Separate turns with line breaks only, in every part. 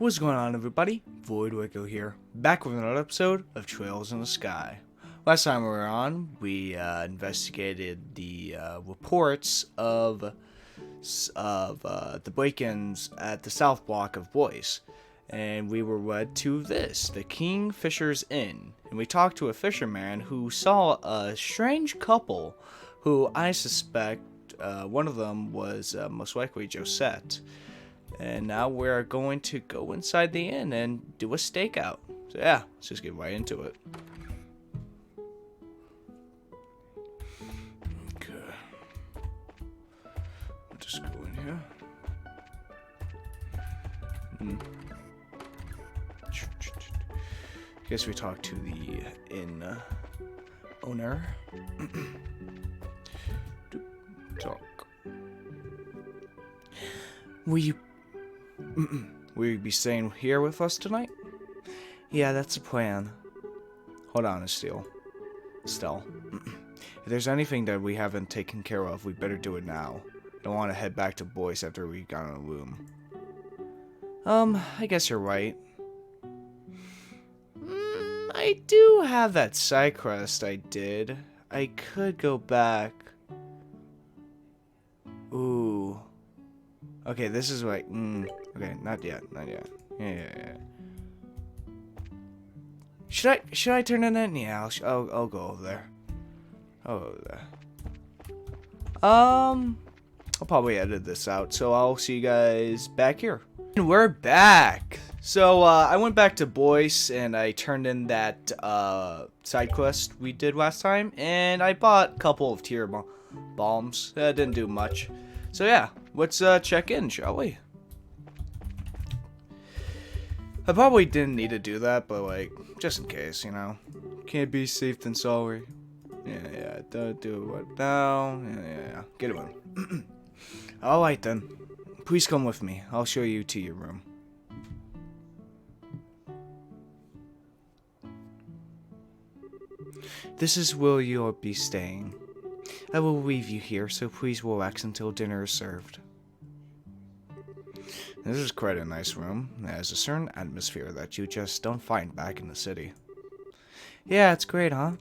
What's going on, everybody? Voidlego here, back with another episode of Trails in the Sky. Last time we were on, we investigated the reports of the break-ins at the south block of Boise, and we were led to the Kingfisher's Inn, and we talked to a fisherman who saw a strange couple, who I suspect one of them was most likely Josette. And now we're going to go inside the inn and do a stakeout. So yeah, let's just get right into it. Okay. I'll just go in here. Guess we talk to the inn owner. Talk. Will you be staying here with us tonight? Yeah, that's the plan. Hold on, Estelle. If there's anything that we haven't taken care of, we better do it now. Don't want to head back to Boise after we got on a loom. I guess you're right. I do have that side quest I did. I could go back. Ooh. Okay, this is like, okay, not yet. Yeah. Should I turn in that? Yeah, I'll go over there. I'll probably edit this out, so I'll see you guys back here. And we're back. So, I went back to Boise, and I turned in that, side quest we did last time, and I bought a couple of tier bombs. That didn't do much. So yeah, let's check in, shall we? I probably didn't need to do that, but like, just in case, you know. Can't be safe than sorry. Yeah, don't do it now. Yeah, get it on. Alright then. Please come with me. I'll show you to your room. This is where you'll be staying. I will leave you here, so please relax until dinner is served. This is quite a nice room. It has a certain atmosphere that you just don't find back in the city. Yeah, it's great, huh?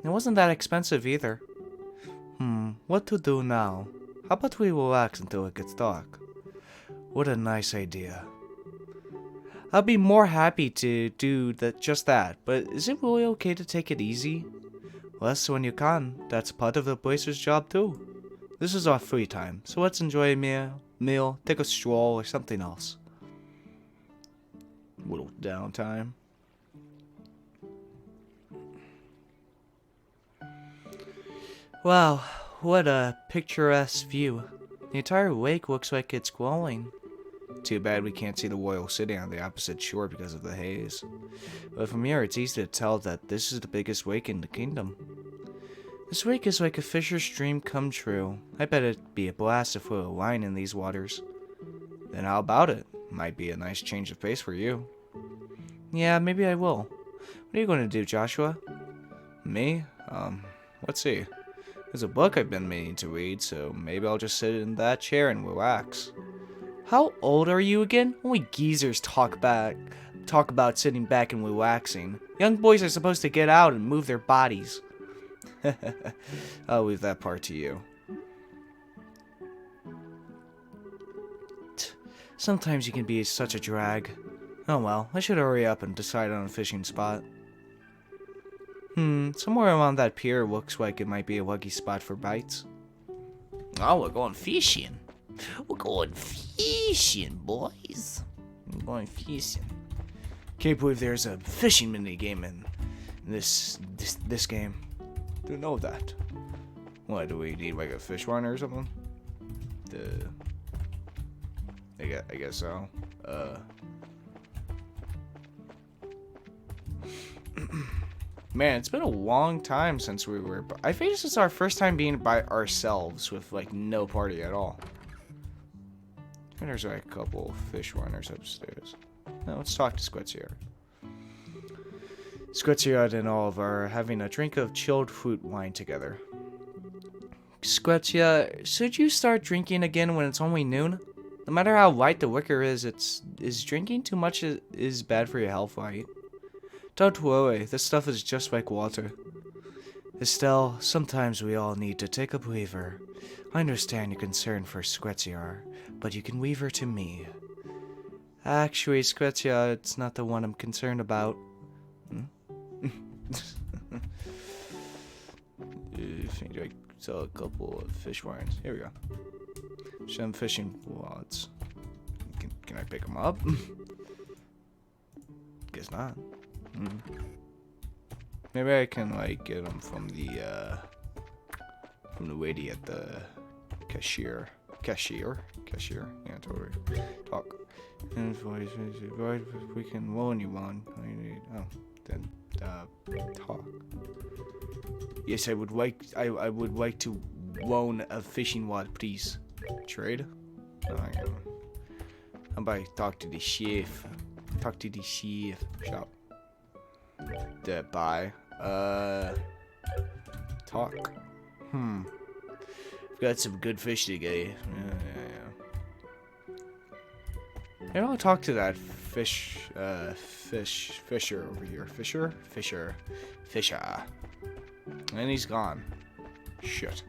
It wasn't that expensive either. What to do now? How about we relax until it gets dark? What a nice idea. I'll be more happy to do just that, but is it really okay to take it easy? Less when you can. That's part of the placer's job too. This is our free time, so let's enjoy a meal, take a stroll, or something else. Little downtime. Wow, what a picturesque view. The entire lake looks like it's glowing. Too bad we can't see the royal city on the opposite shore because of the haze. But from here, it's easy to tell that this is the biggest lake in the kingdom. This lake is like a fisher's dream come true. I bet it'd be a blast to float a line in these waters. Then how about it? Might be a nice change of pace for you. Yeah, maybe I will. What are you going to do, Joshua? Me? Let's see. There's a book I've been meaning to read, so maybe I'll just sit in that chair and relax. How old are you again? Only geezers talk about sitting back and relaxing. Young boys are supposed to get out and move their bodies. I'll leave that part to you. Sometimes you can be such a drag. Oh well, I should hurry up and decide on a fishing spot. Somewhere around that pier looks like it might be a lucky spot for bites. Oh, we're going fishing. We're going fishing, boys. We're going fishing. Can't believe there's a fishing mini game in this game. Didn't know that. What, do we need like a fish runner or something? I guess so. Man, it's been a long time since we were. I think this is our first time being by ourselves with like no party at all. And there's like a couple fish runners upstairs. Now let's talk to Squetsier. Squetsier and Olive are having a drink of chilled fruit wine together. Squetsier, should you start drinking again when it's only noon? No matter how light the liquor is drinking too much is bad for your health, right? Don't worry, this stuff is just like water. Estelle, sometimes we all need to take a breather. I understand your concern for Squetsiar, but you can leave her to me. Actually, Squetsiar, it's not the one I'm concerned about. I sell a couple of fish lines. Here we go. Some fishing rods. Can I pick them up? Guess not. Maybe I can like get them from the lady at the cashier. Cashier? Yeah, totally. Talk. We can loan you one. Then talk. Yes, I would like to loan a fishing rod, please. Trade? No, hang on. How about I talk to the chef? Talk to the chef. Shop. Buy. Talk. Got some good fish today. Yeah. Maybe I'll talk to that fisher over here. Fisher. And he's gone. Shit.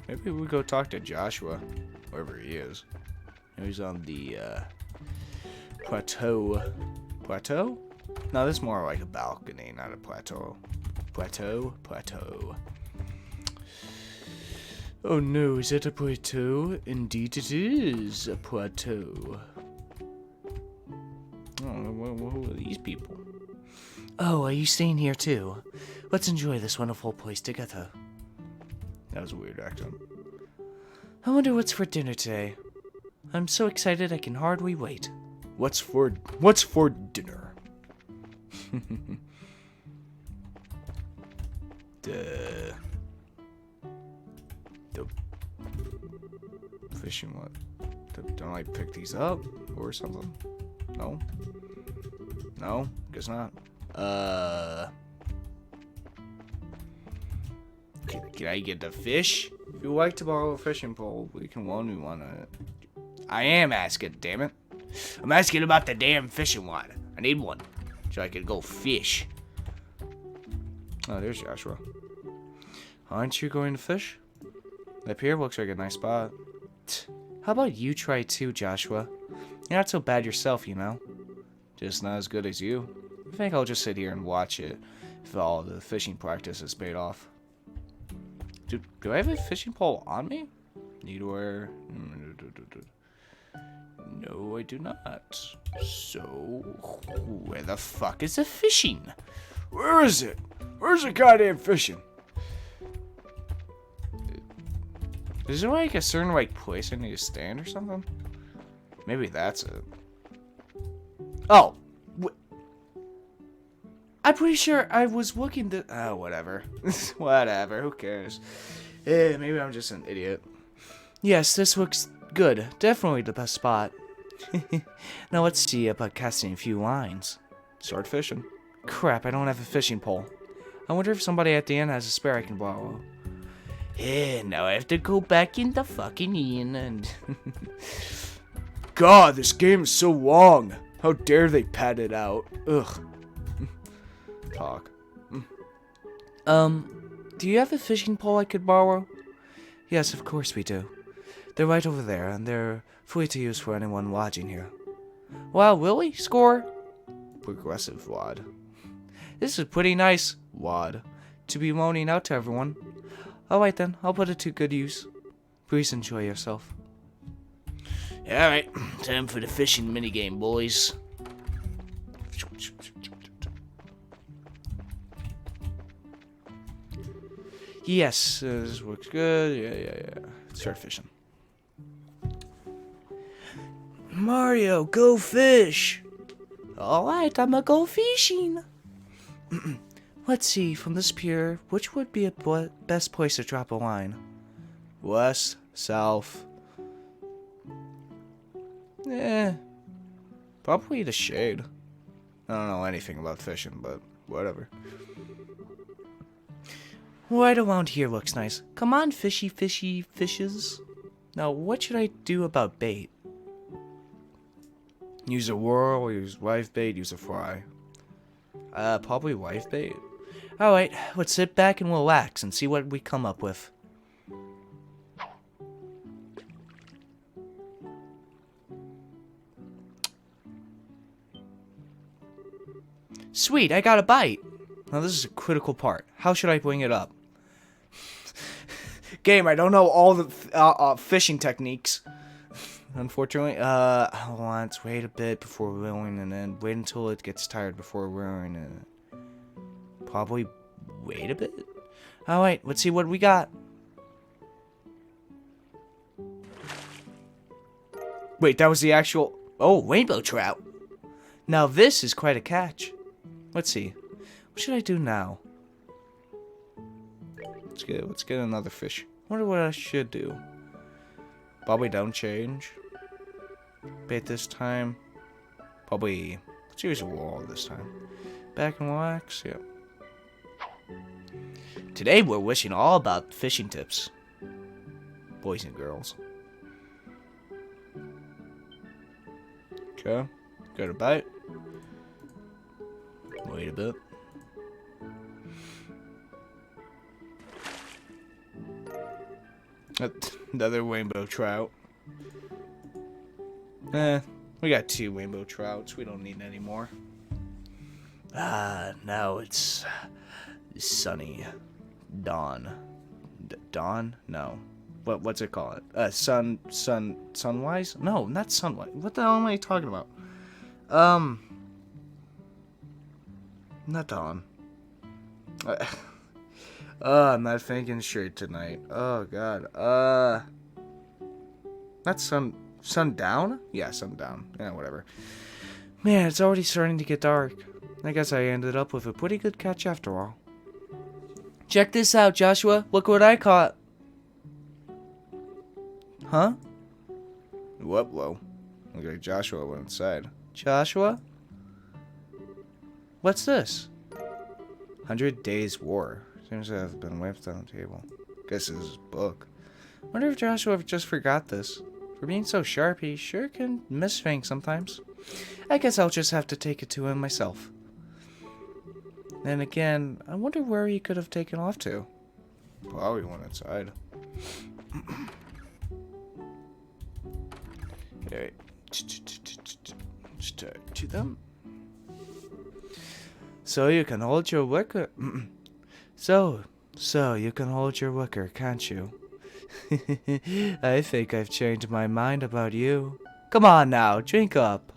Maybe we go talk to Joshua, wherever he is. He's on the plateau. Plateau? No, this is more like a balcony, not a plateau. Plateau. Oh no, is it a plateau? Indeed it is a plateau. Oh, who are these people? Oh, are you staying here too? Let's enjoy this wonderful place together. That was a weird accent. I wonder what's for dinner today. I'm so excited I can hardly wait. What's for dinner? the fishing what? Don't I pick these up or something? No? Guess not. Can I get the fish? If you'd like to borrow a fishing pole, we can loan me one. I am asking, damn it. I'm asking about the damn fishing rod. I need one so I can go fish. Oh, there's Joshua. Aren't you going to fish? That pier looks like a nice spot. How about you try too, Joshua? You're not so bad yourself, you know. Just not as good as you. I think I'll just sit here and watch it if all the fishing practice is paid off. Do I have a fishing pole on me? Need to wear... No, I do not. So, where the fuck is the fishing? Where is it? Where's the goddamn fishing? Is there like a certain like place I need to stand or something? Maybe that's it. Oh! I'm pretty sure I was looking to... Oh, whatever. Whatever, who cares? Maybe I'm just an idiot. Yes, this looks good. Definitely the best spot. Now let's see about casting a few lines. Start fishing. Crap, I don't have a fishing pole. I wonder if somebody at the end has a spare I can borrow. Now I have to go back in the fucking inn and... God, this game is so long. How dare they pad it out. Ugh. Talk. Do you have a fishing pole I could borrow? Yes, of course we do. They're right over there, and they're free to use for anyone watching here. Wow, really? Score? Progressive wad. This is pretty nice, wad, to be loaning out to everyone. Alright then, I'll put it to good use. Please enjoy yourself. Alright, time for the fishing minigame, boys. Yes, this works good. Yeah. Start fishing. Mario, go fish! Alright, I'ma go fishing. Let's see, from this pier, which would be a best place to drop a line? West, south. Probably the shade. I don't know anything about fishing, but whatever. Right around here looks nice. Come on, fishy, fishy fishes. Now, what should I do about bait? Use a whirl, use live bait, use a fry. Probably live bait. Alright, let's sit back and relax and see what we come up with. Sweet, I got a bite. Now this is a critical part. How should I bring it up? Game, I don't know all the fishing techniques. Unfortunately, let's wait a bit before reeling and then wait until it gets tired before reeling it. Probably wait a bit? Alright, let's see what we got. Wait, that was the actual... Oh, rainbow trout. Now this is quite a catch. Let's see. What should I do now? Let's get another fish. Wonder what I should do. Probably don't change. Bait this time. Probably... Let's use a wall this time. Back and relax, yep. Today we're wishing all about fishing tips. Boys and girls. Okay. Got a bite. Wait a bit. Another rainbow trout. We got 2 rainbow trouts. We don't need any more. Now it's sunny. Dawn. Dawn? No. What's it called? Sunrise? No, not sunlight. What the hell am I talking about? Not dawn. I'm not thinking straight tonight. Oh god. Not sundown? Yeah, sundown. Yeah, whatever. Man, it's already starting to get dark. I guess I ended up with a pretty good catch after all. Check this out, Joshua. Look what I caught. Huh? Whoa. Look like Joshua went inside. Joshua? What's this? 100 Days War. Seems to have been wiped on the table. Guess it's his book. Wonder if Joshua just forgot this. For being so sharp, he sure can miss things sometimes. I guess I'll just have to take it to him myself. Then again, I wonder where he could have taken off to. Probably went inside. Alright. Just to them. So you can hold your wicker. So you can hold your wicker, can't you? I think I've changed my mind about you. Come on now, drink up.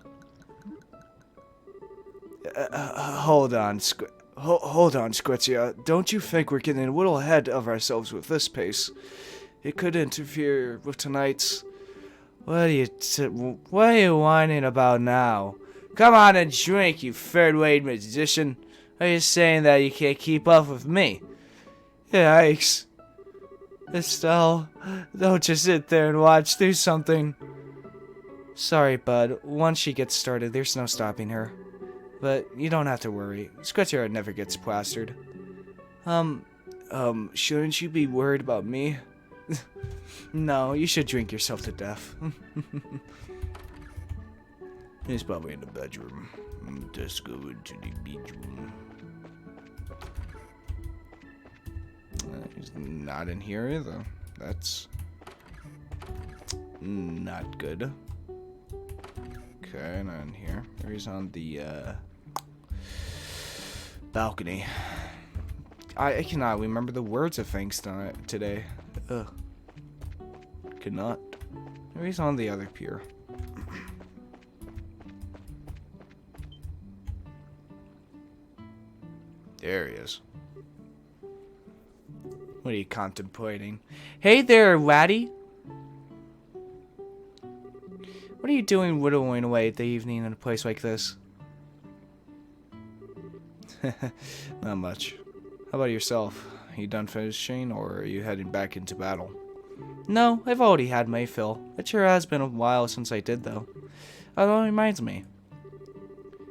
Hold on, Squitzia. Don't you think we're getting a little ahead of ourselves with this pace? It could interfere with tonight's... What are you whining about now? Come on and drink, you third-rate magician. Are you saying that you can't keep up with me? Yikes. Estelle, don't just sit there and watch. Do something. Sorry, bud. Once she gets started, there's no stopping her. But you don't have to worry. Squitzia never gets plastered. Shouldn't you be worried about me? No, you should drink yourself to death. He's probably in the bedroom. Let's go into the bedroom. He's not in here either. That's not good. Okay, not in here. He's on the balcony. I cannot remember the words of things today. Ugh. Cannot. Maybe he's on the other pier. There he is. What are you contemplating? Hey there, laddie. What are you doing whittling away at the evening in a place like this? Not much. How about yourself? Are you done fishing, or are you heading back into battle? No, I've already had my fill. It sure has been a while since I did, though. Oh, that reminds me.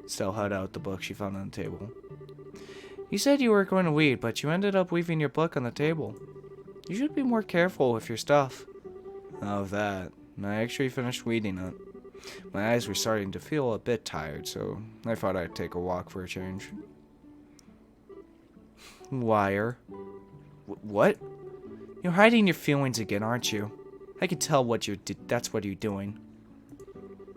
Stella held out the book she found on the table. You said you were going to weed, but you ended up leaving your book on the table. You should be more careful with your stuff. Oh, that. I actually finished reading it. My eyes were starting to feel a bit tired, so I thought I'd take a walk for a change. Liar. What? You're hiding your feelings again, aren't you? I can tell that's what you're doing.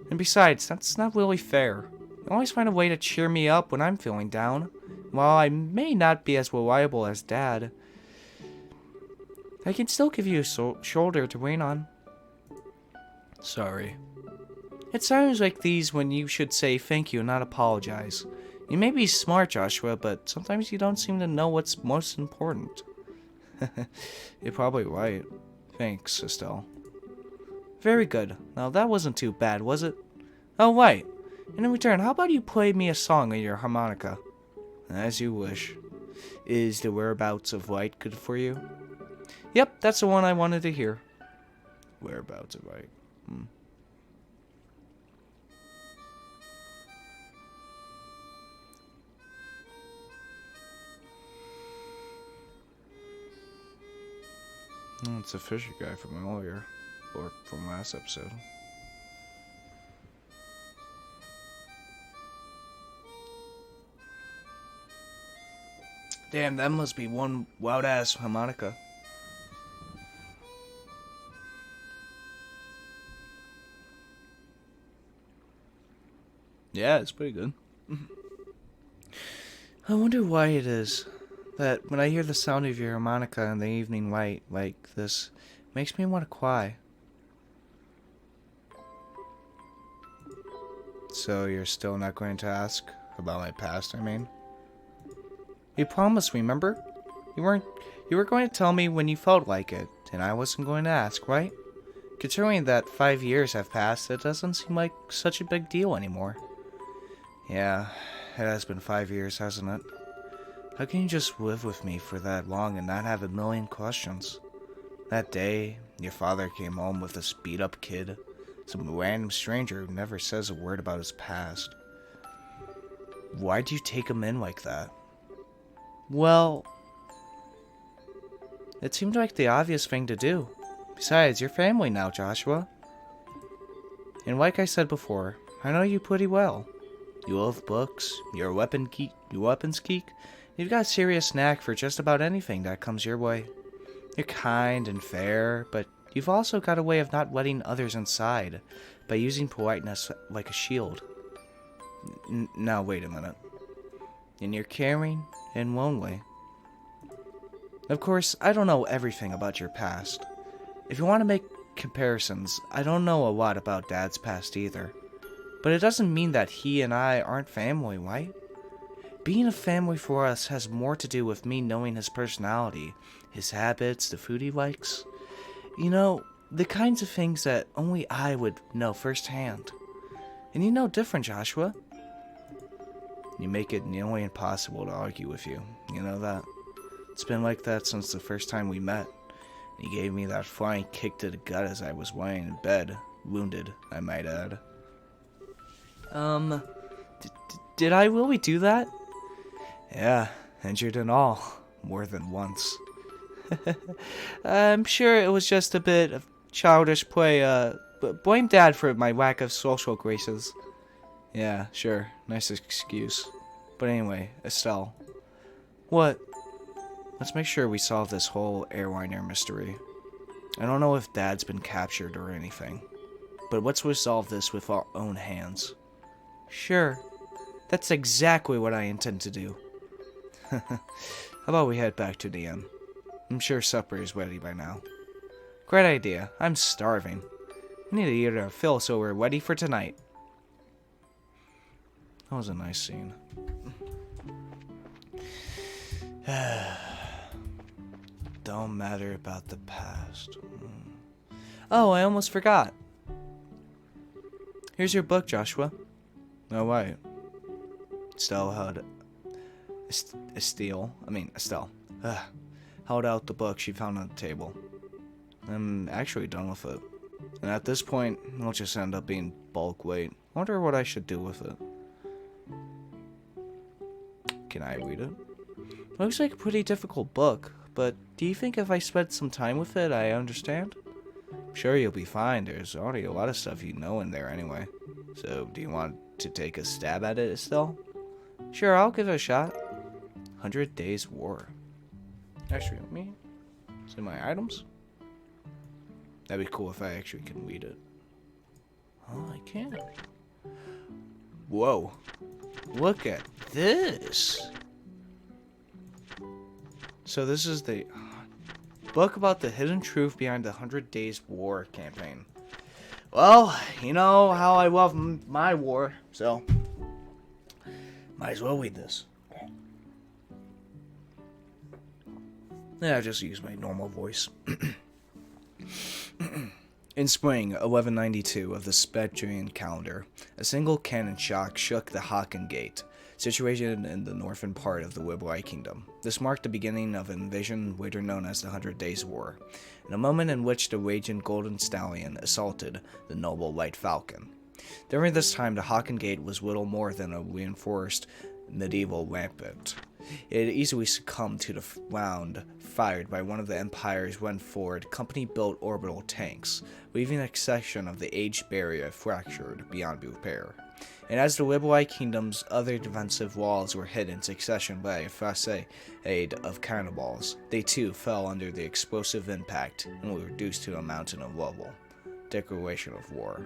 And besides, that's not really fair. You always find a way to cheer me up when I'm feeling down. While I may not be as reliable as Dad, I can still give you a shoulder to lean on. Sorry. It sounds like these when you should say thank you and not apologize. You may be smart, Joshua, but sometimes you don't seem to know what's most important. You're probably right. Thanks, Estelle. Very good. Now that wasn't too bad, was it? Oh, right. And in return, how about you play me a song on your harmonica? As you wish. Is the whereabouts of light good for you? Yep, that's the one I wanted to hear. Whereabouts of light. It's a fishy guy from earlier. Or from last episode. Damn, that must be one loud-ass harmonica. Yeah, it's pretty good. I wonder why it is that when I hear the sound of your harmonica in the evening light like this, it makes me want to cry. So you're still not going to ask about my past, I mean? You promised, remember? You were going to tell me when you felt like it, and I wasn't going to ask, right? Considering that 5 years have passed, it doesn't seem like such a big deal anymore. Yeah, it has been 5 years, hasn't it? How can you just live with me for that long and not have a million questions? That day, your father came home with this beat-up kid, some random stranger who never says a word about his past. Why'd you take him in like that? Well, it seemed like the obvious thing to do. Besides, you're family now, Joshua. And like I said before, I know you pretty well. You love books, you're a weapons geek, you've got a serious knack for just about anything that comes your way. You're kind and fair, but you've also got a way of not letting others inside by using politeness like a shield. Now wait a minute. And you're caring and lonely. Of course, I don't know everything about your past. If you want to make comparisons, I don't know a lot about Dad's past either. But it doesn't mean that he and I aren't family, right? Being a family for us has more to do with me knowing his personality, his habits, the food he likes. You know, the kinds of things that only I would know firsthand. And you know different, Joshua. You make it nearly impossible to argue with you. You know that? It's been like that since the first time we met. You gave me that flying kick to the gut as I was lying in bed. Wounded, I might add. Did I really do that? Yeah, injured and all. More than once. I'm sure it was just a bit of childish play. Blame Dad for my lack of social graces. Yeah, sure. Nice excuse. But anyway, Estelle. What? Let's make sure we solve this whole airliner mystery. I don't know if Dad's been captured or anything. But let's resolve this with our own hands. Sure. That's exactly what I intend to do. How about we head back to the inn? I'm sure supper is ready by now. Great idea. I'm starving. I need to eat our fill so we're ready for tonight. That was a nice scene. Don't matter about the past. Oh, I almost forgot. Here's your book, Joshua. Oh, right. Estelle held out the book she found on the table. I'm actually done with it. And at this point, it'll just end up being bulk weight. Wonder what I should do with it. Can I read it? Looks like a pretty difficult book, but do you think if I spend some time with it, I understand? Sure, you'll be fine. There's already a lot of stuff you know in there anyway. So, do you want to take a stab at it still? Sure, I'll give it a shot. 100 Days War. Actually, let me see my items. That'd be cool if I actually can read it. Oh, I can. Whoa. Look at this. So this is the book about the hidden truth behind the 100 Days War campaign. Well, you know how I love my war, so might as well read this. Yeah, I just use my normal voice. In spring 1192 of the Spectrian calendar, a single cannon shock shook the Haken Gate, situated in the northern part of the Wibblai Kingdom. This marked the beginning of an invasion later known as the 100 Days War, in a moment in which the raging Golden Stallion assaulted the noble White Falcon. During this time, the Haken Gate was little more than a reinforced medieval rampart. It had easily succumbed to the round fired by one of the Empire's went-forward company-built orbital tanks, leaving a section of the aged barrier fractured beyond repair. And as the Wibblai Kingdom's other defensive walls were hit in succession by a facade of cannonballs, they too fell under the explosive impact and were reduced to a mountain of rubble. Declaration of war.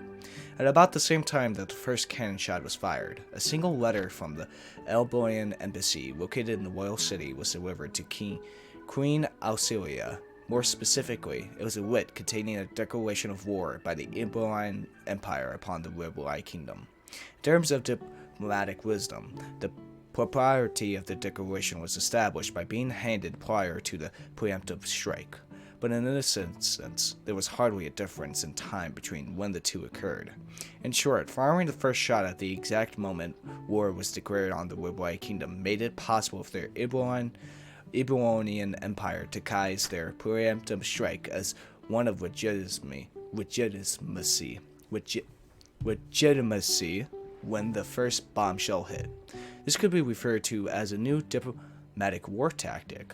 At about the same time that the first cannon shot was fired, a single letter from the Elboian embassy located in the royal city was delivered to Queen Auxilia. More specifically, it was a writ containing a declaration of war by the Elboian Empire upon the Wibblai Kingdom. In terms of diplomatic wisdom, the propriety of the declaration was established by being handed prior to the preemptive strike. But in this instance, there was hardly a difference in time between when the two occurred. In short, firing the first shot at the exact moment war was declared on the Wibblai Kingdom made it possible for the Ebonian Empire to cause their preemptive strike as one of legitimacy when the first bombshell hit. This could be referred to as a new diplomatic war tactic,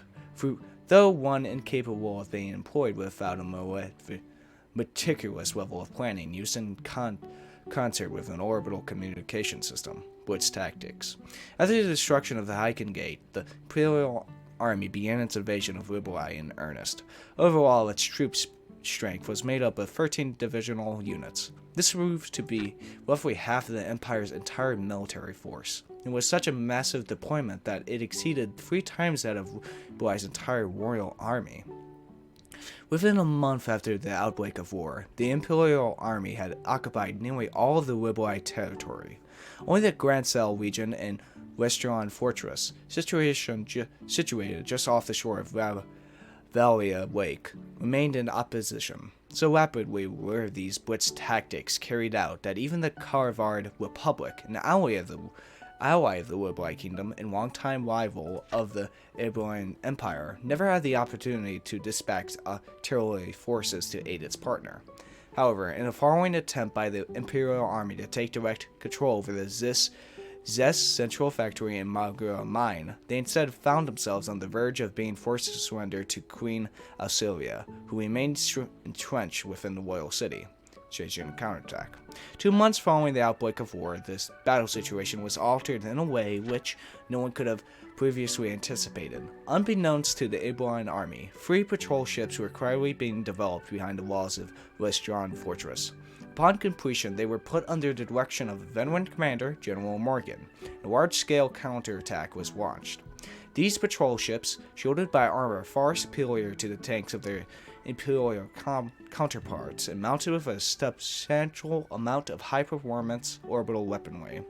though one incapable of being employed without a meticulous level of planning used in concert with an orbital communication system, blitz tactics. After the destruction of the Haken Gate, the Imperial Army began its invasion of Wibblai in earnest. Overall, its troop strength was made up of 13 divisional units. This proved to be roughly half of the Empire's entire military force. It was such a massive deployment that it exceeded 3 times that of Wibblai's entire royal army. Within a month after the outbreak of war, the Imperial Army had occupied nearly all of the Wibblai territory. Only the Gransel region and Westron Fortress, situated just off the shore of Valia Lake, remained in opposition. So rapidly were these blitz tactics carried out that even the Karvard Republic, an ally of the Wibblai Kingdom and longtime rival of the Ebonian Empire, never had the opportunity to dispatch artillery forces to aid its partner. However, in a following attempt by the Imperial Army to take direct control over the Zes Central Factory and Magura Mine, they instead found themselves on the verge of being forced to surrender to Queen Auxilia, who remained entrenched within the royal city, staging a counterattack. 2 months following the outbreak of war, this battle situation was altered in a way which no one could have previously anticipated. Unbeknownst to the Ebonian army, 3 patrol ships were quietly being developed behind the walls of Westron Fortress. Upon completion, they were put under the direction of veteran commander General Morgan. A large-scale counterattack was launched. These patrol ships, shielded by armor far superior to the tanks of their Imperial counterparts, and mounted with a substantial amount of high-performance orbital weaponry,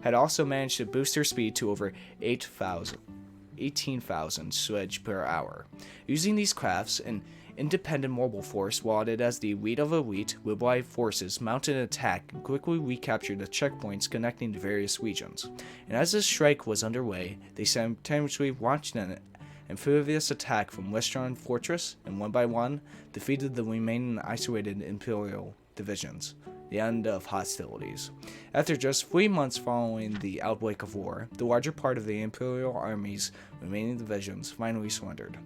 had also managed to boost their speed to over 18,000 sledge per hour. Using these crafts, an independent mobile force lauded as the elite of elite, Wibblai forces mounted an attack and quickly recaptured the checkpoints connecting the various regions. And as the strike was underway, they simultaneously launched an amphibious attack from Western Fortress, and one by one, defeated the remaining isolated Imperial divisions. The end of hostilities. After just 3 months following the outbreak of war, the larger part of the Imperial Army's remaining divisions finally surrendered.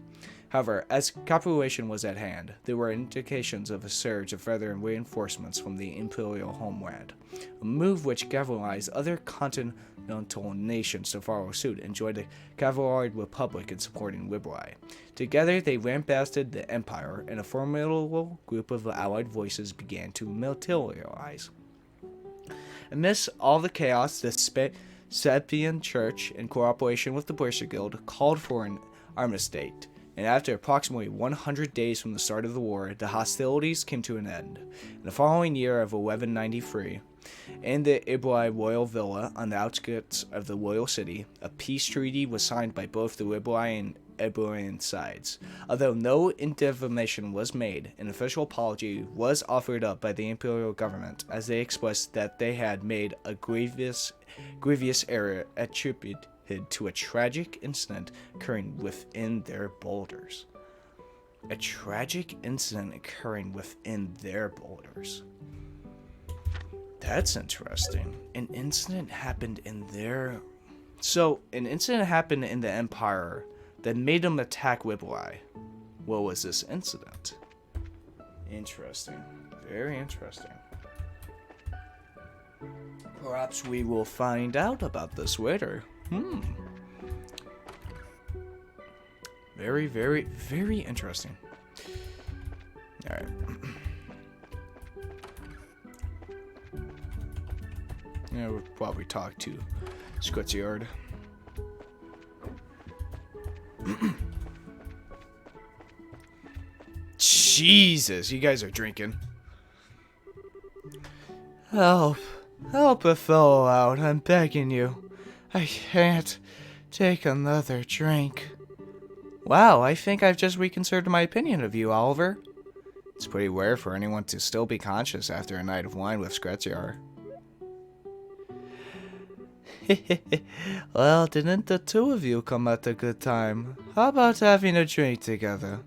However, as capitulation was at hand, there were indications of a surge of further reinforcements from the Imperial homeland, a move which galvanized other continental nations to follow suit and join the Cavalry Republic in supporting Wibblai. Together, they lambasted the Empire, and a formidable group of allied voices began to materialize. Amidst all the chaos, the Sepian Church, in cooperation with the Bursar Guild, called for an armistice, and after approximately 100 days from the start of the war, the hostilities came to an end. In the following year of 1193, in the Wibblai royal villa on the outskirts of the royal city, a peace treaty was signed by both the Wibblai and Eberron sides. Although no indemnification was made, an official apology was offered up by the imperial government, as they expressed that they had made a grievous error attributed to a tragic incident occurring within their borders. A tragic incident occurring within their borders. That's interesting. An incident happened in their... So, an incident happened in the Empire that made them attack Wibblai. What was this incident? Interesting. Very interesting. Perhaps we will find out about this later. Very, very, very interesting. Alright. Yeah, we'll probably talk to Squitzyard. Jesus, you guys are drinking. Help. Help a fellow out, I'm begging you. I can't take another drink. Wow, I think I've just reconsidered my opinion of you, Oliver. It's pretty rare for anyone to still be conscious after a night of wine with Scretziar. Well, didn't the two of you come at a good time? How about having a drink together?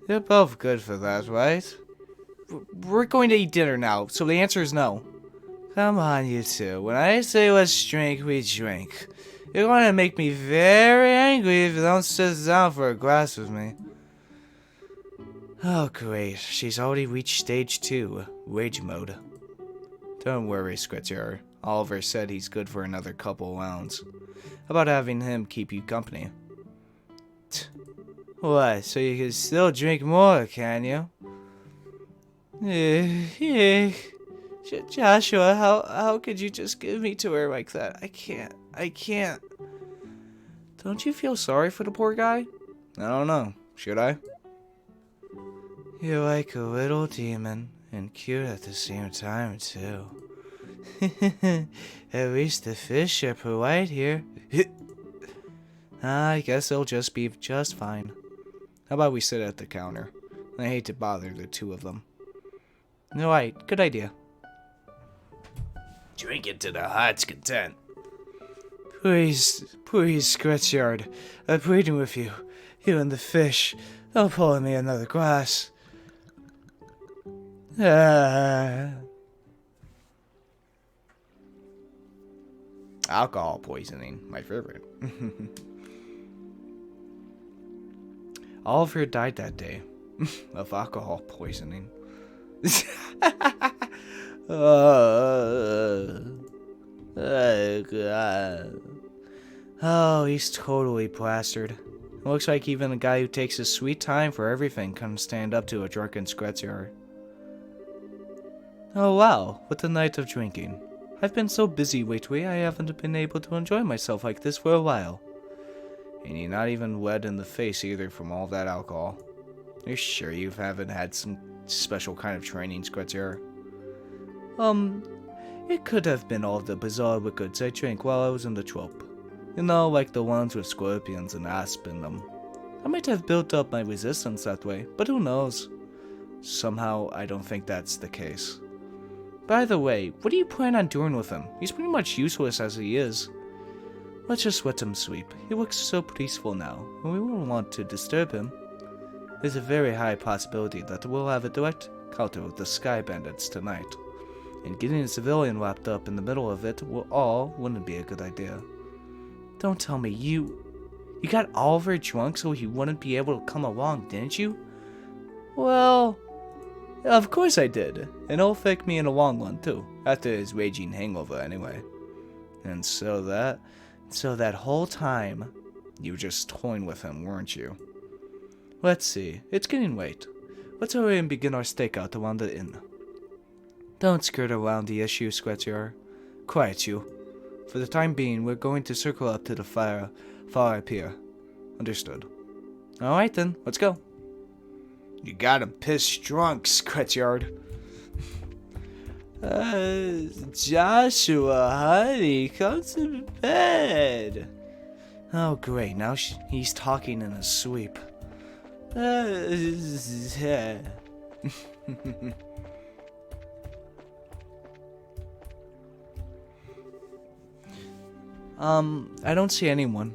You're both good for that, right? We're going to eat dinner now, so the answer is no. Come on, you two. When I say let's drink, we drink. You're going to make me very angry if you don't sit down for a glass with me. Oh, great. She's already reached stage 2, rage mode. Don't worry, Scritzer. Oliver said he's good for another couple rounds. How about having him keep you company? What, so you can still drink more, can you? Joshua, how could you just give me to her like that? I can't. Don't you feel sorry for the poor guy? I don't know. Should I? You're like a little demon, and cute at the same time, too. At least the fish are polite here. I guess it'll just be just fine. How about we sit at the counter? I hate to bother the two of them. Alright, good idea. Drink it to the heart's content. Please, Scratchyard. I'm pleading with you. You and the fish. Don't pour me another glass. Alcohol poisoning, my favorite. Oliver died that day of alcohol poisoning. Oh, God. Oh, he's totally plastered. It looks like even a guy who takes his sweet time for everything can stand up to a drunken Scretziar. Oh wow, what a night of drinking. I've been so busy lately, I haven't been able to enjoy myself like this for a while. And you're not even red in the face either from all that alcohol. You're sure you haven't had some special kind of training, Scretziar? It could have been all the bizarre liquids I drank while I was in the trope. You know, like the ones with scorpions and asp in them. I might have built up my resistance that way, but who knows? Somehow, I don't think that's the case. By the way, what do you plan on doing with him? He's pretty much useless as he is. Let's just let him sleep. He looks so peaceful now, and we won't want to disturb him. There's a very high possibility that we'll have a direct encounter with the Sky Bandits tonight, and getting a civilian wrapped up in the middle of it wouldn't be a good idea. Don't tell me you got Oliver drunk so he wouldn't be able to come along, didn't you? Well, of course I did, and it'll affect me in the long run too, after his raging hangover anyway. And so that whole time, you were just toying with him, weren't you? Let's see, it's getting late. Let's hurry and begin our stakeout around the inn. Don't skirt around the issue, Scratcher. Quiet you. For the time being, we're going to circle up to the far up here. Understood. Alright then, let's go. You got him pissed drunk, Scratchyard. Joshua, honey, come to bed. Oh great, now he's talking in his sleep. I don't see anyone.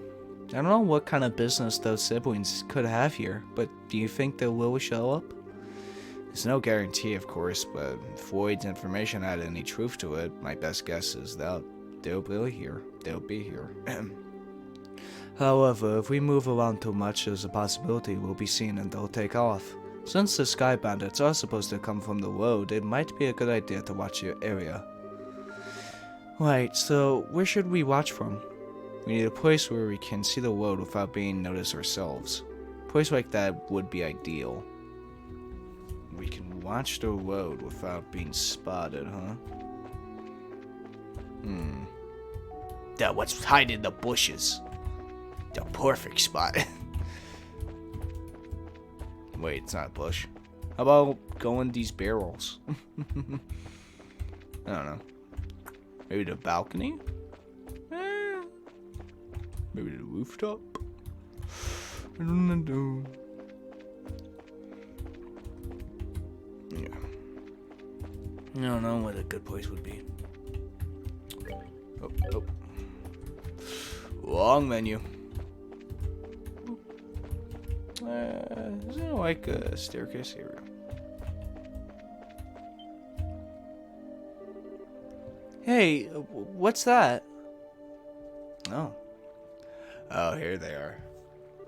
I don't know what kind of business those siblings could have here, but do you think they will show up? There's no guarantee, of course, but if Floyd's information had any truth to it, my best guess is that they'll be here. However, if we move around too much, there's a possibility we'll be seen and they'll take off. Since the Sky Bandits are supposed to come from the road, it might be a good idea to watch your area. Right, so where should we watch from? We need a place where we can see the road without being noticed ourselves. A place like that would be ideal. We can watch the road without being spotted, huh? That what's hiding in the bushes. The perfect spot. Wait, it's not a bush. How about going these barrels? I don't know. Maybe the balcony? Maybe the rooftop? I don't know. Yeah. I don't know what a good place would be. Oh. Long menu. Isn't it like a staircase area? Hey, what's that? Oh, here they are.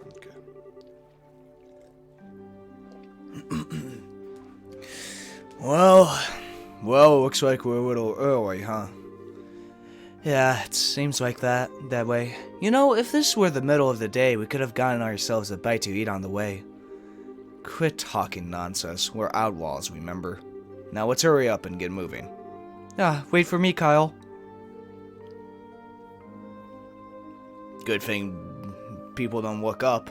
Okay. Well, looks like we're a little early, huh? Yeah, it seems like that way. You know, if this were the middle of the day, we could have gotten ourselves a bite to eat on the way. Quit talking nonsense. We're outlaws, remember? Now let's hurry up and get moving. Wait for me, Kyle. Good thing people don't look up.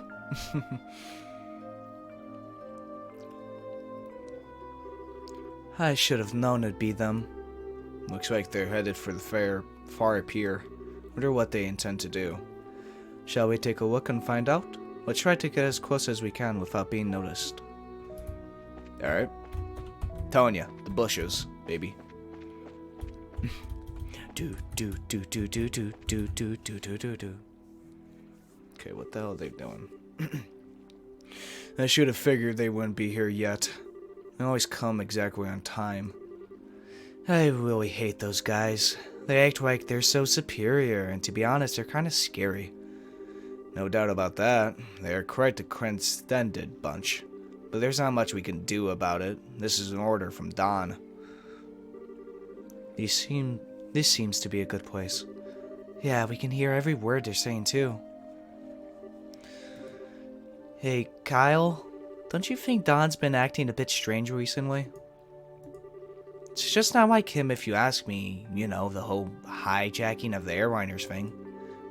I should have known it'd be them. Looks like they're headed for the far up here. Wonder what they intend to do. Shall we take a look and find out? Let's try to get as close as we can without being noticed. Alright. Telling ya, the bushes, baby. Do. Okay, what the hell are they doing? I should have figured they wouldn't be here yet. They always come exactly on time. I really hate those guys. They act like they're so superior, and to be honest, they're kind of scary. No doubt about that. They are quite the transcendent bunch. But there's not much we can do about it. This is an order from Don. This seems to be a good place. Yeah, we can hear every word they're saying too. Hey, Kyle, don't you think Don's been acting a bit strange recently? It's just not like him if you ask me, you know, the whole hijacking of the airliners thing.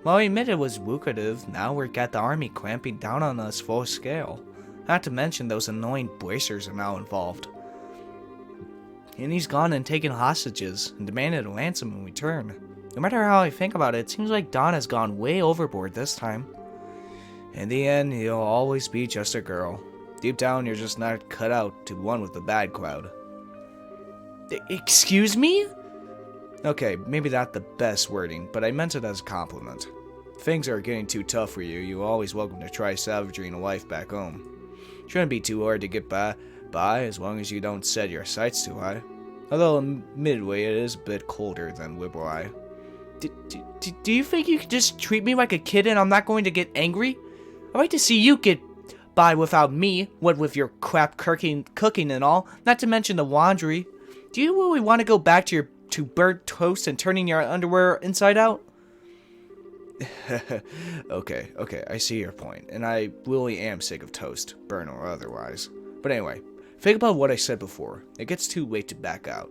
Well, I admit it was lucrative, now we've got the army clamping down on us full scale. Not to mention those annoying bracers are now involved. And he's gone and taken hostages and demanded a ransom in return. No matter how I think about it, it seems like Don has gone way overboard this time. In the end, he'll always be just a girl. Deep down, you're just not cut out to one with the bad crowd. Excuse me? Okay, maybe not the best wording, but I meant it as a compliment. things are getting too tough for you, you're always welcome to try salvaging a life back home. Shouldn't be too hard to get by as long as you don't set your sights too high. Although midway it is a bit colder than Wibbleye.
Do you think you could just treat me like a kid and I'm not going to get angry? I'd like to see you get by without me, what with your crap cooking and all, not to mention the laundry. Do you really want to go back to burnt toast and turning your underwear inside out?
Okay, I see your point, and I really am sick of toast, burnt or otherwise. But anyway, think about what I said before. It gets too late to back out.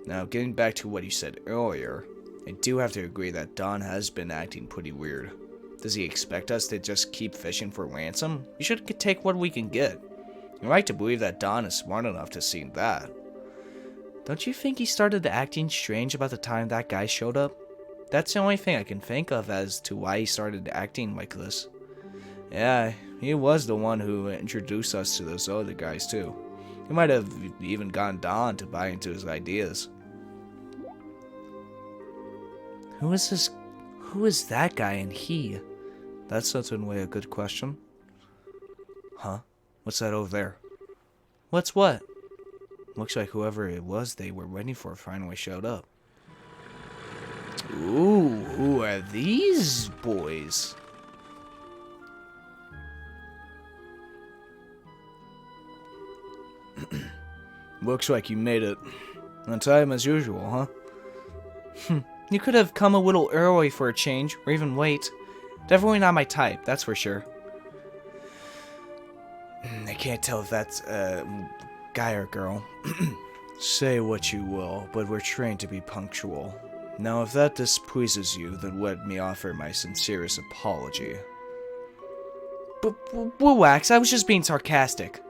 Now, getting back to what you said earlier, I do have to agree that Don has been acting pretty weird. Does he expect us to just keep fishing for ransom? We should take what we can get. You're right to believe that Don is smart enough to see that.
Don't you think he started acting strange about the time that guy showed up? That's the only thing I can think of as to why he started acting like this.
Yeah, he was the one who introduced us to those other guys too. He might have even gotten Don to buy into his ideas.
Who is that guy and he?
That's certainly a good question. Huh? What's that over there?
What's what?
Looks like whoever it was they were waiting for finally showed up. Ooh, who are these boys? Looks like you made it on time as usual, huh?
You could have come a little early for a change, or even late. Definitely not my type, that's for sure.
I can't tell if that's a guy or girl. Say what you will, but we're trained to be punctual. Now, if that displeases you, then let me offer my sincerest apology.
But Wax, I was just being sarcastic.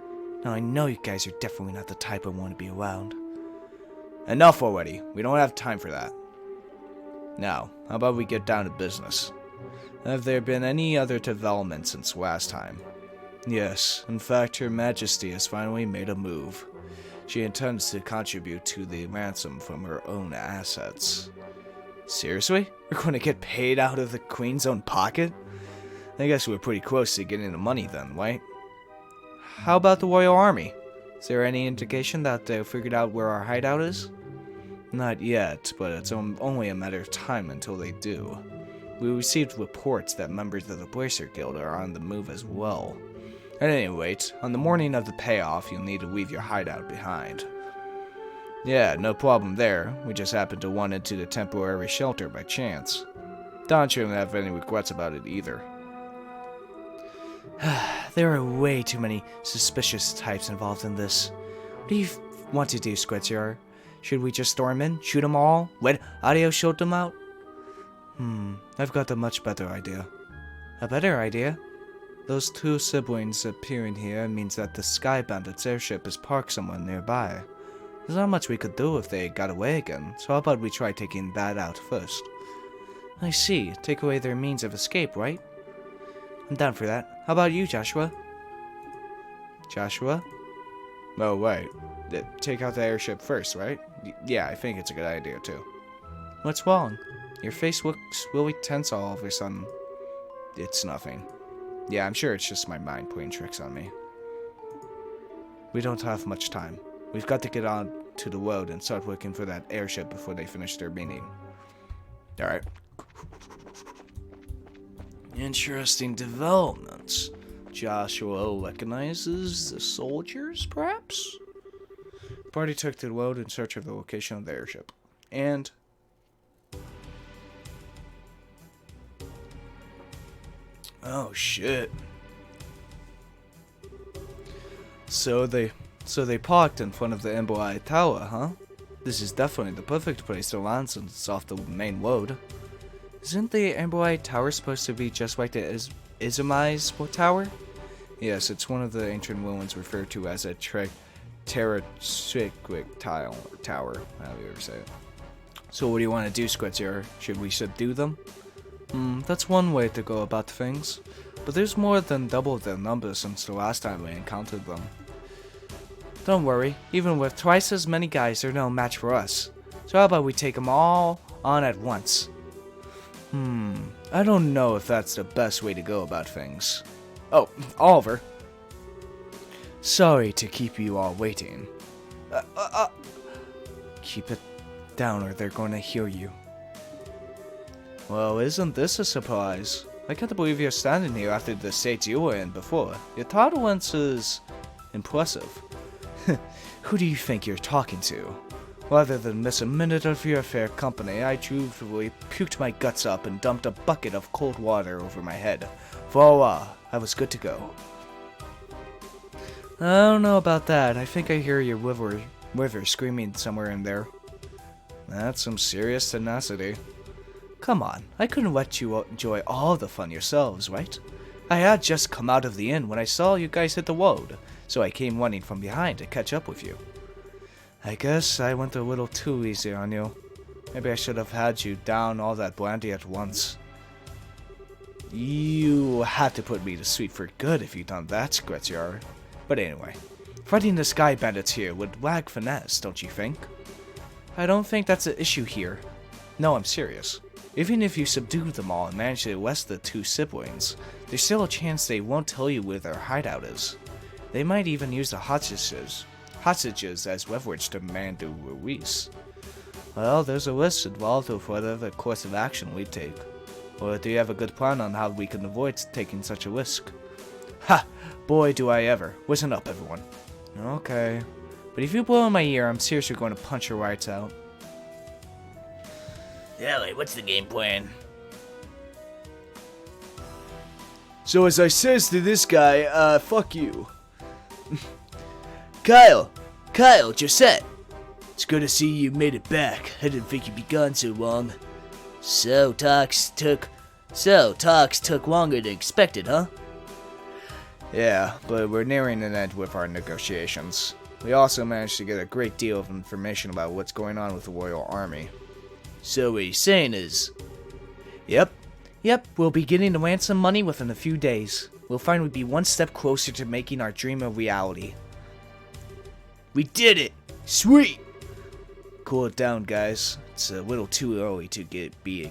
Now, I know you guys are definitely not the type I want to be around.
Enough already. We don't have time for that. Now, how about we get down to business? Have there been any other developments since last time? Yes, in fact, Her Majesty has finally made a move. She intends to contribute to the ransom from her own assets. Seriously? We're going to get paid out of the Queen's own pocket? I guess we're pretty close to getting the money then, right?
How about the Royal Army? Is there any indication that they figured out where our hideout is?
Not yet, but it's only a matter of time until they do. We received reports that members of the Bracer Guild are on the move as well. At any rate, on the morning of the payoff, you'll need to leave your hideout behind. Yeah, no problem there. We just happened to run into the temporary shelter by chance. Don shouldn't have any regrets about it either.
There are way too many suspicious types involved in this. What do you want to do, Squidjar? Should we just storm in, shoot them all, let Audio shoot them out?
I've got a much better idea.
A better idea?
Those two siblings appearing here means that the Sky Bandits airship is parked somewhere nearby. There's not much we could do if they got away again, so how about we try taking that out first?
I see. Take away their means of escape, right? I'm down for that. How about you, Joshua?
Joshua? Oh, right. Take out the airship first, right? Yeah, I think it's a good idea, too.
What's wrong? Your face looks really tense all of a sudden.
It's nothing. Yeah, I'm sure it's just my mind playing tricks on me. We don't have much time. We've got to get on to the road and start looking for that airship before they finish their meeting. Alright. Interesting developments. Joshua recognizes the soldiers, perhaps? Party took to the road in search of the location of the airship. And... oh, shit. So they parked in front of the Emblai Tower, huh? This is definitely the perfect place to land since it's off the main road.
Isn't the Emblai Tower supposed to be just like the Izumai's Tower?
Yes, it's one of the ancient ruins referred to as a Terratriquic tower, however you ever say it. So what do you want to do, Squidjar? Should we subdue them?
That's one way to go about things. But there's more than double their numbers since the last time we encountered them. Don't worry, even with twice as many guys, they're no match for us. So how about we take them all on at once?
I don't know if that's the best way to go about things. Oh, Oliver. Sorry to keep you all waiting. Keep it down or they're going to hear you. Well, isn't this a surprise? I can't believe you're standing here after the state you were in before. Your tolerance is impressive. Who do you think you're talking to? Rather than miss a minute of your fair company, I truthfully puked my guts up and dumped a bucket of cold water over my head. Voila, I was good to go. I don't know about that. I think I hear your river screaming somewhere in there. That's some serious tenacity. Come on, I couldn't let you enjoy all the fun yourselves, right? I had just come out of the inn when I saw you guys hit the road, so I came running from behind to catch up with you. I guess I went a little too easy on you. Maybe I should have had you down all that brandy at once. You had to put me to sleep for good if you'd done that, Gretjar. But anyway, fighting the sky bandits here would lack finesse, don't you think? I don't think that's an issue here. No, I'm serious. Even if you subdue them all and manage to arrest the two siblings, there's still a chance they won't tell you where their hideout is. They might even use the hostages as leverage to demand their release. Well, there's a risk involved with whatever course of action we take. Or do you have a good plan on how we can avoid taking such a risk? Ha! Boy, do I ever. Listen up, everyone. Okay. But if you blow in my ear, I'm seriously going to punch your lights out.
Ellie, what's the game plan?
So as I says to this guy, fuck you. Kyle, Josette. It's good to see you made it back. I didn't think you'd be gone so long. So talks took longer than expected, huh? Yeah, but we're nearing an end with our negotiations. We also managed to get a great deal of information about what's going on with the Royal Army.
So what he's saying is...
Yep,
we'll be getting the ransom money within a few days. We'll finally be one step closer to making our dream a reality.
We did it! Sweet! Cool it down, guys. It's a little too early to getting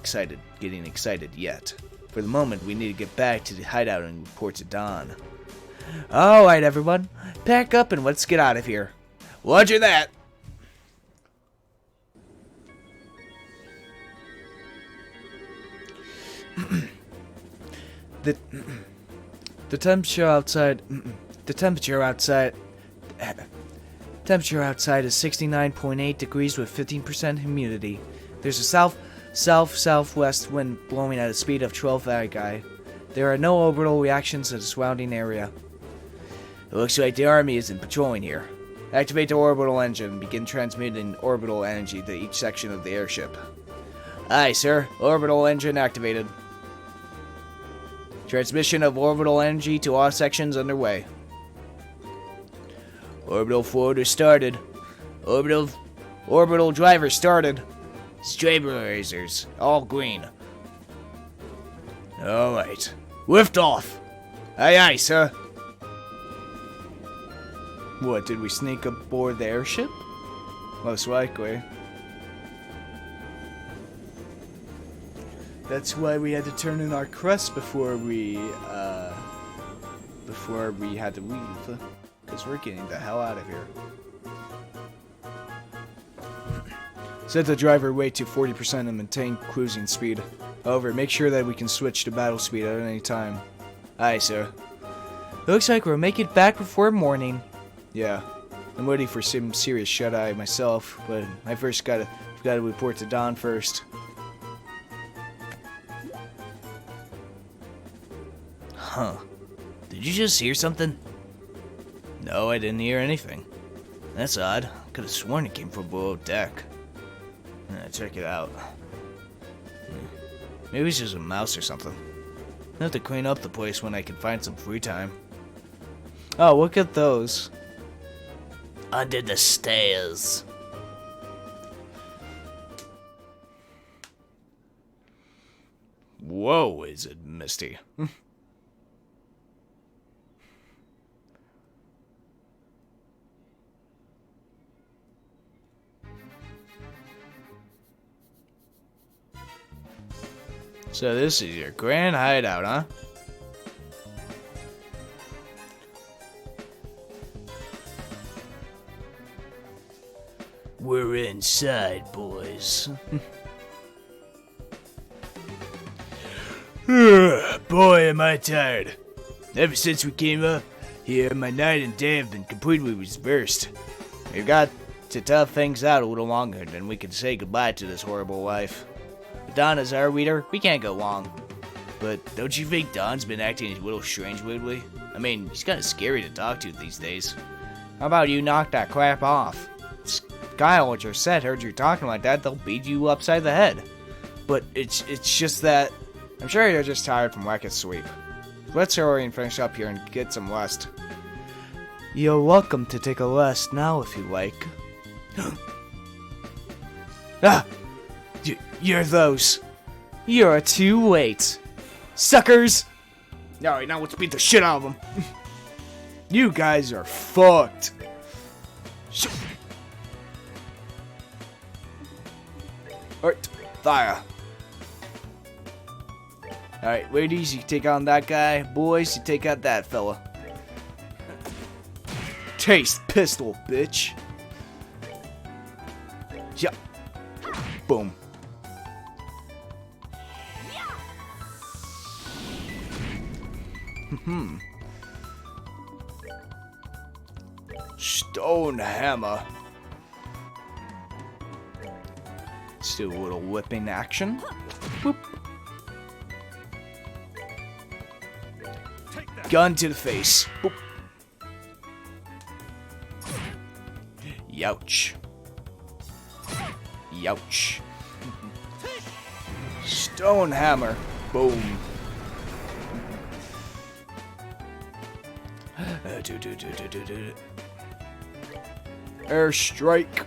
excited yet. For the moment, we need to get back to the hideout and report to Don.
Alright, everyone. Pack up and let's get out of here.
Roger that! The temperature outside is 69.8 degrees with 15% humidity. There's a southwest wind blowing at a speed of 12 Vagai. There are no orbital reactions to the surrounding area. It looks like the army isn't patrolling here. Activate the orbital engine and begin transmitting orbital energy to each section of the airship. Aye, sir. Orbital engine activated. Transmission of orbital energy to all sections underway. Orbital forwarder started. Orbital driver started. Stabilizers, all green. Alright. Lift off! Aye, sir. What, did we sneak aboard the airship? Most likely. That's why we had to turn in our crest before we had to leave. Because we're getting the hell out of here. Set the driver weight to 40% and maintain cruising speed. However, make sure that we can switch to battle speed at any time. Aye, sir.
Looks like we'll make it back before morning.
Yeah. I'm ready for some serious shut-eye myself, but I first gotta report to Don first.
Huh. Did you just hear something?
No, I didn't hear anything.
That's odd. Could have sworn it came from below deck.
Check it out.
Maybe it's just a mouse or something.
I'll have to clean up the place when I can find some free time. Oh, look at those.
Under the stairs.
Whoa, is it misty. So this is your grand hideout, huh? We're inside, boys. Boy, am I tired. Ever since we came up here, my night and day have been completely reversed. We've got to tough things out a little longer, then we can say goodbye to this horrible life. With Don as our leader, we can't go wrong. But don't you think Don's been acting a little strange lately? I mean, he's kind of scary to talk to these days. How about you knock that crap off? Skylauncher said heard you talking like that, they'll beat you upside the head. But it's just that I'm sure you're just tired from racket sweep. Let's hurry and finish up here and get some rest. You're welcome to take a rest now if you like. Ah! You're those. You're too late. Suckers! Alright, now let's beat the shit out of them. You guys are fucked. Alright, fire. Alright, ladies, you take on that guy. Boys, you take out that fella. Taste pistol, bitch. Yeah. Boom. Stone hammer. Let's do a little whipping action. Whoop. Gun to the face. Boop. Youch. Youch. Stone hammer. Boom. Air strike.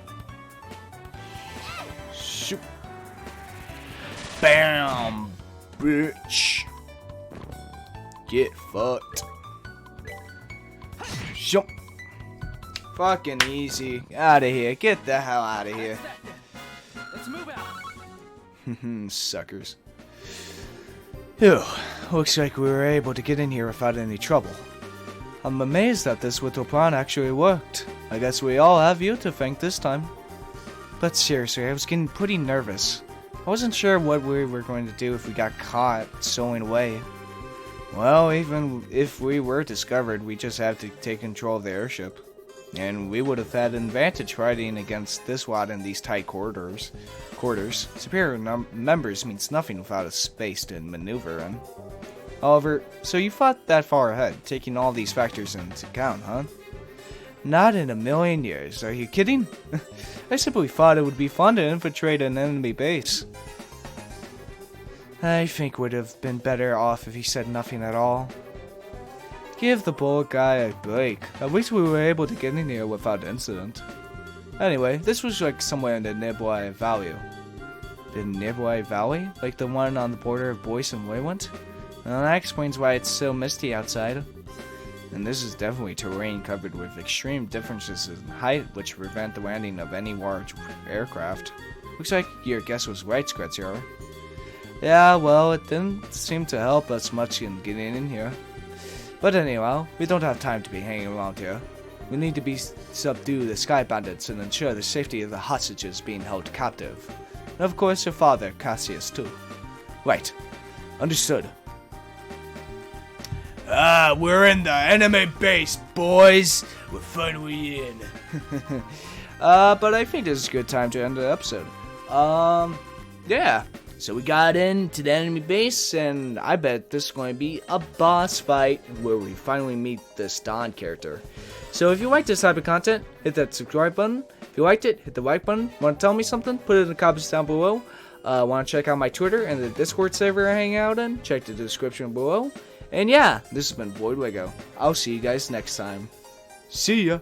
Shoot. Bam, bitch. Get fucked. Jump. Fucking easy. Out of here. Get the hell out of here.
Let's move out.
Suckers. Phew. Looks like we were able to get in here without any trouble. I'm amazed that this little plan actually worked. I guess we all have you to thank this time. But seriously, I was getting pretty nervous. I wasn't sure what we were going to do if we got caught stowing away. Well, even if we were discovered, we just have to take control of the airship. And we would have had an advantage fighting against this lot in these tight corridors. Superior members means nothing without a space to maneuver in. However, so you thought that far ahead, taking all these factors into account, huh? Not in a million years. Are you kidding? I simply thought it would be fun to infiltrate an enemy base. I think would have been better off if he said nothing at all. Give the bullet guy a break. At least we were able to get in here without incident. Anyway, this was like somewhere in the nearby valley. The nearby valley? Like the one on the border of Boyce and Wayland? Well, that explains why it's so misty outside. And this is definitely terrain covered with extreme differences in height which prevent the landing of any large aircraft. Looks like your guess was right, Scratzier. Yeah, well, it didn't seem to help us much in getting in here. But anyhow, we don't have time to be hanging around here. We need to subdue the sky bandits and ensure the safety of the hostages being held captive. And of course your father, Cassius, too. Right. Understood. Ah, we're in the enemy base, boys. We're finally in. But I think this is a good time to end the episode. Yeah. So we got into the enemy base, and I bet this is going to be a boss fight where we finally meet this Don character. So if you like this type of content, hit that subscribe button. If you liked it, hit the like button. Want to tell me something? Put it in the comments down below. Want to check out my Twitter and the Discord server I hang out in? Check the description below. And yeah, this has been Voidlego. I'll see you guys next time. See ya!